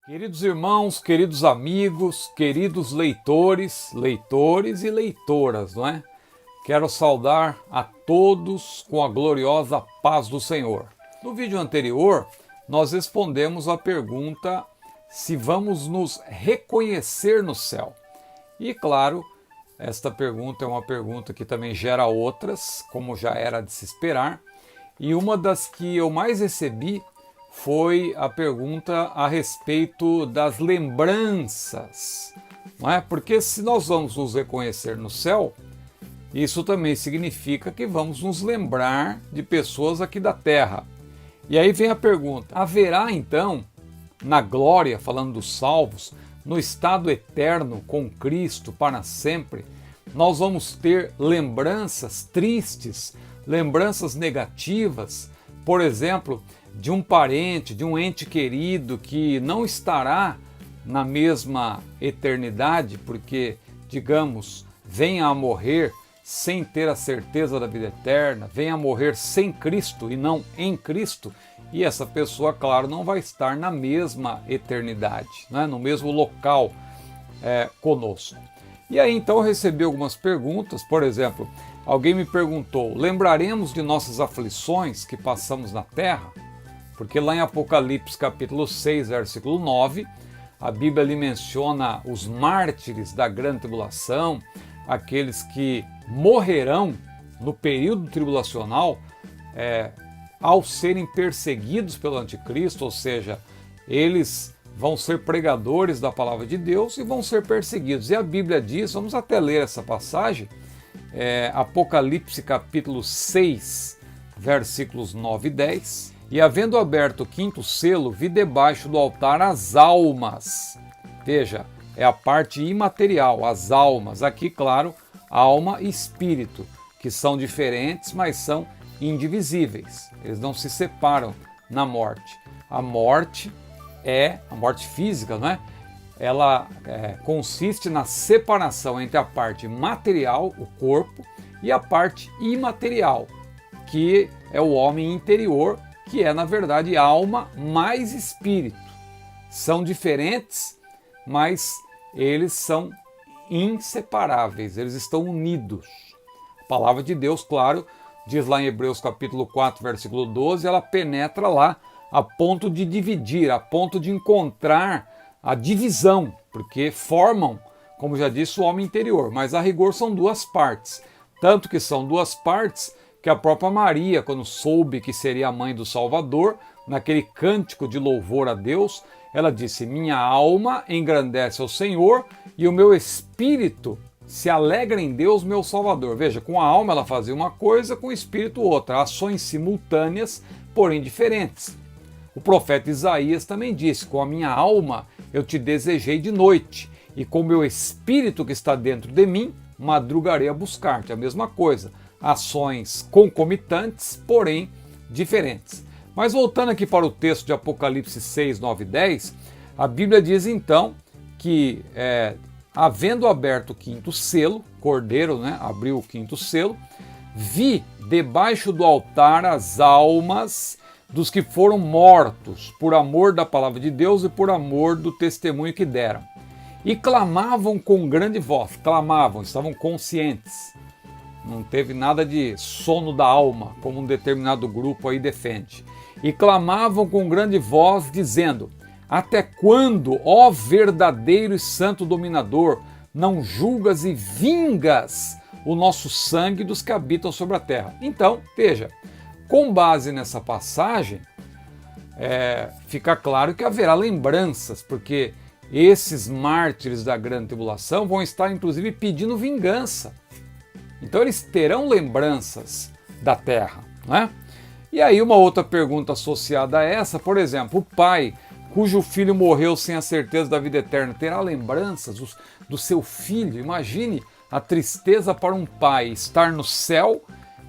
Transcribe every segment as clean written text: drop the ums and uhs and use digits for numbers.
Queridos irmãos, queridos amigos, queridos leitores e leitoras, não é? Quero saudar a todos com a gloriosa paz do Senhor. No vídeo anterior, nós respondemos a pergunta se vamos nos reconhecer no céu. E claro, esta pergunta é uma pergunta que também gera outras, como já era de se esperar. E uma das que eu mais recebi foi a pergunta a respeito das lembranças, não é? Porque se nós vamos nos reconhecer no céu, isso também significa que vamos nos lembrar de pessoas aqui da terra. E aí vem a pergunta: haverá então, na glória, falando dos salvos, no estado eterno com Cristo para sempre, nós vamos ter lembranças tristes, lembranças negativas, por exemplo, de um parente, de um ente querido que não estará na mesma eternidade, porque, digamos, venha a morrer sem ter a certeza da vida eterna, venha a morrer sem Cristo e não em Cristo, e essa pessoa, claro, não vai estar na mesma eternidade, né? No mesmo local conosco. E aí então eu recebi algumas perguntas, por exemplo, alguém me perguntou: lembraremos de nossas aflições que passamos na terra? Porque lá em Apocalipse capítulo 6, versículo 9, a Bíblia ali menciona os mártires da grande tribulação, aqueles que morrerão no período tribulacional ao serem perseguidos pelo anticristo, ou seja, eles vão ser pregadores da palavra de Deus e vão ser perseguidos. E a Bíblia diz, vamos até ler essa passagem, Apocalipse capítulo 6, versículos 9 e 10. E havendo aberto o quinto selo, vi debaixo do altar as almas. Veja, é a parte imaterial, as almas. Aqui, claro, alma e espírito, que são diferentes, mas são indivisíveis. Eles não se separam na morte. A morte é a morte física, não é? Ela consiste na separação entre a parte material, o corpo, e a parte imaterial, que é o homem interior, que é, na verdade, alma mais espírito. São diferentes, mas eles são inseparáveis, eles estão unidos. A palavra de Deus, claro, diz lá em Hebreus capítulo 4, versículo 12, ela penetra lá a ponto de dividir, a ponto de encontrar a divisão, porque formam, como já disse, o homem interior, mas a rigor são duas partes. Tanto que são duas partes que a própria Maria, quando soube que seria a mãe do Salvador, naquele cântico de louvor a Deus, ela disse: minha alma engrandece ao Senhor e o meu espírito se alegra em Deus, meu Salvador. Veja, com a alma ela fazia uma coisa, com o espírito outra, ações simultâneas, porém diferentes. O profeta Isaías também disse: com a minha alma eu te desejei de noite, e com o meu espírito que está dentro de mim, madrugarei a buscar-te. A mesma coisa. Ações concomitantes, porém diferentes. Mas voltando aqui para o texto de Apocalipse 6, 9 e 10, a Bíblia diz então que, havendo aberto o quinto selo, Cordeiro, né, abriu o quinto selo, vi debaixo do altar as almas dos que foram mortos por amor da palavra de Deus e por amor do testemunho que deram. E clamavam com grande voz, clamavam, estavam conscientes. Não teve nada de sono da alma, como um determinado grupo aí defende. E clamavam com grande voz, dizendo: até quando, ó verdadeiro e santo dominador, não julgas e vingas o nosso sangue dos que habitam sobre a terra? Então, veja, com base nessa passagem, fica claro que haverá lembranças, porque esses mártires da grande tribulação vão estar, inclusive, pedindo vingança. Então eles terão lembranças da terra, né? E aí uma outra pergunta associada a essa, por exemplo, o pai cujo filho morreu sem a certeza da vida eterna, terá lembranças do seu filho? Imagine a tristeza para um pai estar no céu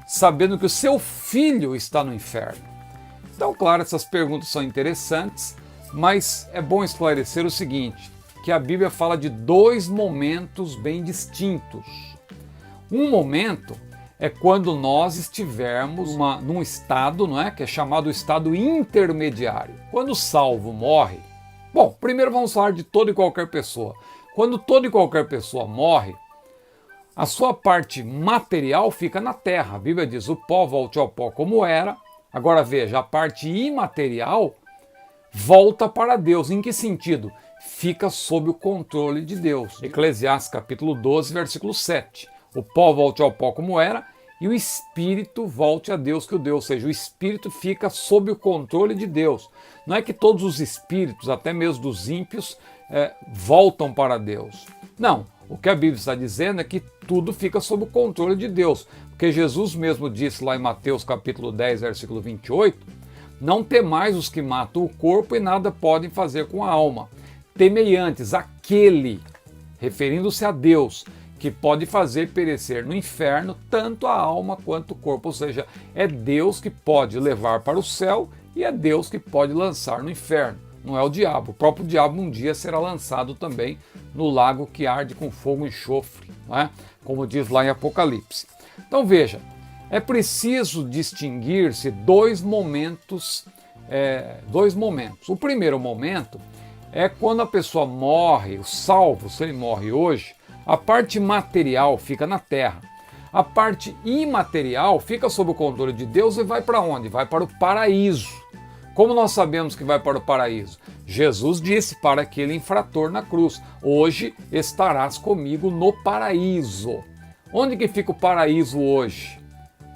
sabendo que o seu filho está no inferno. Então, claro, essas perguntas são interessantes, mas é bom esclarecer o seguinte, que a Bíblia fala de dois momentos bem distintos. Um momento é quando nós estivermos num estado, não é, que é chamado estado intermediário. Quando o salvo morre, Bom, primeiro vamos falar de toda e qualquer pessoa. Quando toda e qualquer pessoa morre, a sua parte material fica na terra. A Bíblia diz, o pó volte ao pó como era. Agora veja, a parte imaterial volta para Deus. Em que sentido? Fica sob o controle de Deus. Eclesiastes capítulo 12, versículo 7. O pó volte ao pó como era e o espírito volte a Deus que o deu. Ou seja, o espírito fica sob o controle de Deus. Não é que todos os espíritos, até mesmo dos ímpios, voltam para Deus. Não. O que a Bíblia está dizendo é que tudo fica sob o controle de Deus. Porque Jesus mesmo disse lá em Mateus capítulo 10, versículo 28, não temais os que matam o corpo e nada podem fazer com a alma. Temei antes aquele, referindo-se a Deus, que pode fazer perecer no inferno tanto a alma quanto o corpo. Ou seja, é Deus que pode levar para o céu e é Deus que pode lançar no inferno. Não é o diabo. O próprio diabo um dia será lançado também no lago que arde com fogo e enxofre, não é? Como diz lá em Apocalipse. Então veja, é preciso distinguir-se dois momentos. O primeiro momento é quando a pessoa morre, o salvo, se ele morre hoje, a parte material fica na terra. A parte imaterial fica sob o controle de Deus e vai para onde? Vai para o paraíso. Como nós sabemos que vai para o paraíso? Jesus disse para aquele infrator na cruz, hoje estarás comigo no paraíso. Onde que fica o paraíso hoje?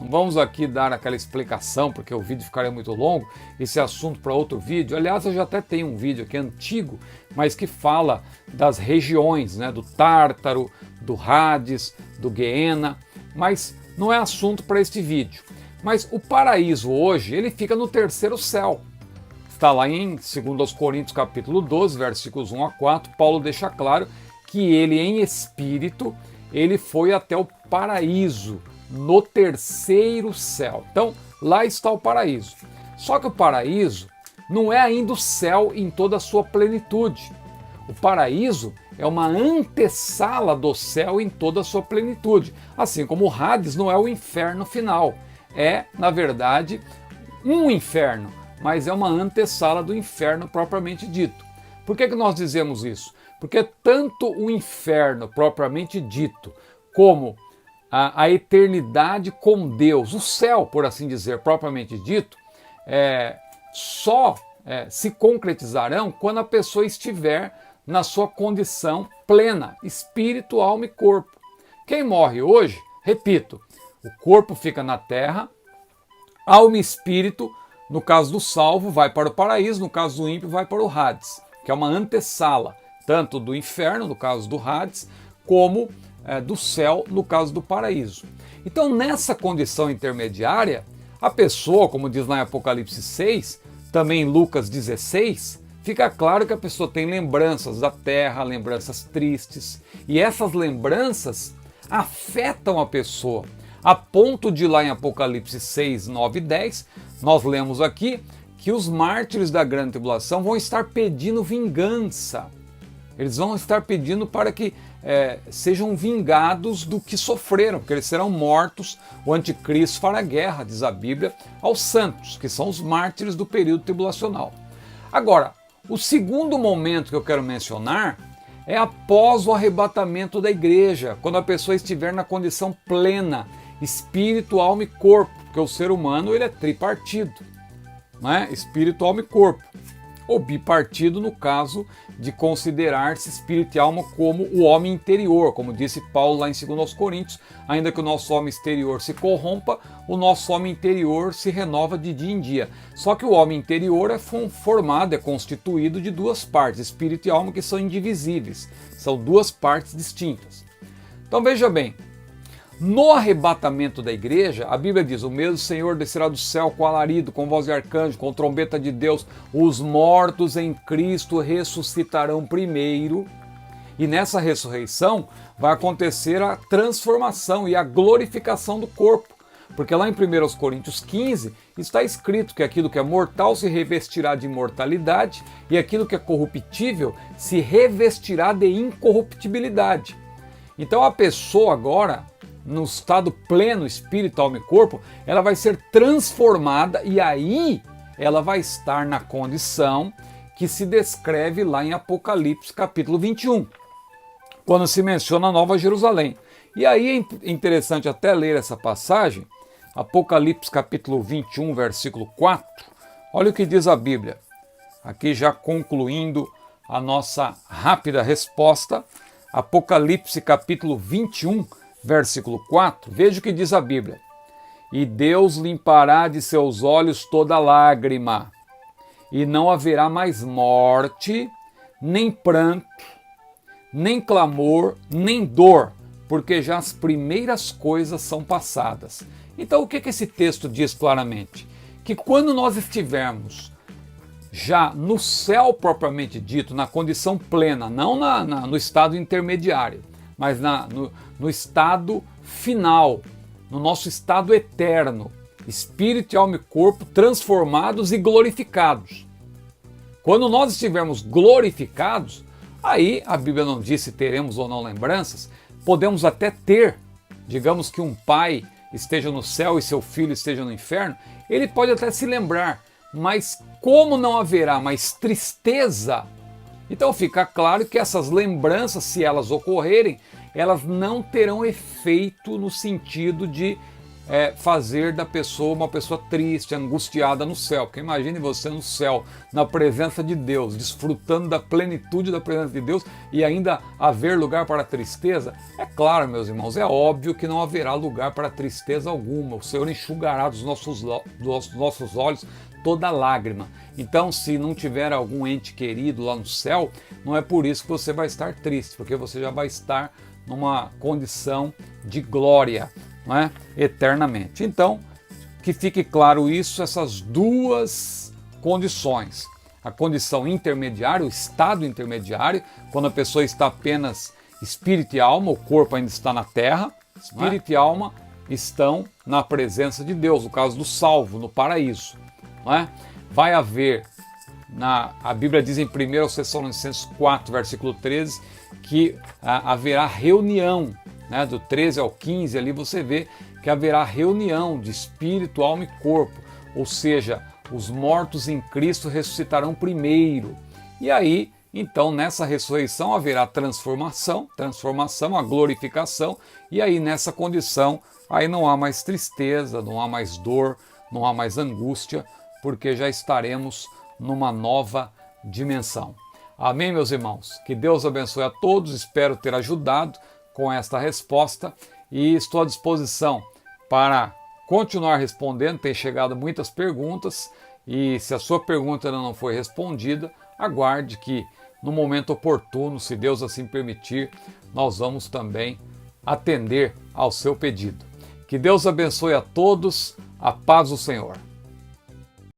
Não vamos aqui dar aquela explicação, porque o vídeo ficaria muito longo, esse assunto para outro vídeo. Aliás, eu já até tenho um vídeo aqui antigo, mas que fala das regiões, né, do Tártaro, do Hades, do Guiena, mas não é assunto para este vídeo. Mas o paraíso hoje, ele fica no terceiro céu. Está lá em 2 Coríntios capítulo 12, versículos 1 a 4, Paulo deixa claro que ele em espírito, ele foi até o paraíso, no terceiro céu. Então, lá está o paraíso. Só que o paraíso não é ainda o céu em toda a sua plenitude. O paraíso é uma antessala do céu em toda a sua plenitude. Assim como o Hades não é o inferno final. É, na verdade, um inferno, mas é uma antessala do inferno propriamente dito. Por que nós dizemos isso? Porque tanto o inferno propriamente dito, como a eternidade com Deus, o céu, por assim dizer, propriamente dito, só se concretizarão quando a pessoa estiver na sua condição plena, espírito, alma e corpo. Quem morre hoje, repito, o corpo fica na terra, alma e espírito, no caso do salvo, vai para o paraíso, no caso do ímpio, vai para o Hades, que é uma antessala, tanto do inferno, no caso do Hades, como do céu, no caso do paraíso. Então, nessa condição intermediária, a pessoa, como diz lá em Apocalipse 6, também em Lucas 16, fica claro que a pessoa tem lembranças da terra, lembranças tristes, e essas lembranças afetam a pessoa, a ponto de lá em Apocalipse 6, 9 e 10, nós lemos aqui que os mártires da grande tribulação vão estar pedindo vingança. Eles vão estar pedindo para que sejam vingados do que sofreram, porque eles serão mortos. O anticristo fará guerra, diz a Bíblia, aos santos, que são os mártires do período tribulacional. Agora, o segundo momento que eu quero mencionar é após o arrebatamento da igreja, quando a pessoa estiver na condição plena, espírito, alma e corpo, porque o ser humano ele é tripartido, né? Espírito, alma e corpo, ou bipartido no caso de considerar-se espírito e alma como o homem interior, como disse Paulo lá em 2 Coríntios, ainda que o nosso homem exterior se corrompa, o nosso homem interior se renova de dia em dia. Só que o homem interior é formado, é constituído de duas partes, espírito e alma, que são indivisíveis, são duas partes distintas. Então veja bem, no arrebatamento da igreja, a Bíblia diz, o mesmo Senhor descerá do céu com alarido, com voz de arcanjo, com trombeta de Deus, os mortos em Cristo ressuscitarão primeiro, e nessa ressurreição vai acontecer a transformação e a glorificação do corpo, porque lá em 1 Coríntios 15 está escrito que aquilo que é mortal se revestirá de imortalidade e aquilo que é corruptível se revestirá de incorruptibilidade. Então a pessoa agora, no estado pleno, espírito, alma e corpo, ela vai ser transformada e aí ela vai estar na condição que se descreve lá em Apocalipse capítulo 21, quando se menciona a Nova Jerusalém. E aí é interessante até ler essa passagem, Apocalipse capítulo 21, versículo 4. Olha o que diz a Bíblia. Aqui já concluindo a nossa rápida resposta, Apocalipse capítulo 21, versículo 4. Veja o que diz a Bíblia. E Deus limpará de seus olhos toda lágrima, e não haverá mais morte, nem pranto, nem clamor, nem dor, porque já as primeiras coisas são passadas. Então o que esse texto diz claramente? Que quando nós estivermos já no céu propriamente dito, na condição plena, não no estado intermediário, mas no estado final, no nosso estado eterno, espírito, alma e corpo transformados e glorificados. Quando nós estivermos glorificados, aí a Bíblia não diz se teremos ou não lembranças, podemos até ter, digamos que um pai esteja no céu e seu filho esteja no inferno, ele pode até se lembrar, mas como não haverá mais tristeza, então fica claro que essas lembranças, se elas ocorrerem, elas não terão efeito no sentido de fazer da pessoa uma pessoa triste, angustiada no céu. Porque imagine você no céu, na presença de Deus, desfrutando da plenitude da presença de Deus e ainda haver lugar para tristeza. É claro, meus irmãos, é óbvio que não haverá lugar para tristeza alguma. O Senhor enxugará dos nossos olhos toda lágrima. Então, se não tiver algum ente querido lá no céu, não é por isso que você vai estar triste, porque você já vai estar numa condição de glória, não é? Eternamente. Então, que fique claro isso, essas duas condições. A condição intermediária, o estado intermediário, quando a pessoa está apenas espírito e alma, o corpo ainda está na terra, espírito e alma estão na presença de Deus, no caso do salvo, no paraíso. Não é? Vai haver, a Bíblia diz em 1 Tessalonicenses 4, versículo 13, que haverá reunião, né, do 13 ao 15, ali você vê que haverá reunião de espírito, alma e corpo, ou seja, os mortos em Cristo ressuscitarão primeiro. E aí, então, nessa ressurreição haverá transformação, a glorificação, e aí nessa condição, aí não há mais tristeza, não há mais dor, não há mais angústia, porque já estaremos numa nova dimensão. Amém, meus irmãos? Que Deus abençoe a todos, espero ter ajudado com esta resposta e estou à disposição para continuar respondendo. Tem chegado muitas perguntas e se a sua pergunta ainda não foi respondida, aguarde que no momento oportuno, se Deus assim permitir, nós vamos também atender ao seu pedido. Que Deus abençoe a todos, a paz do Senhor.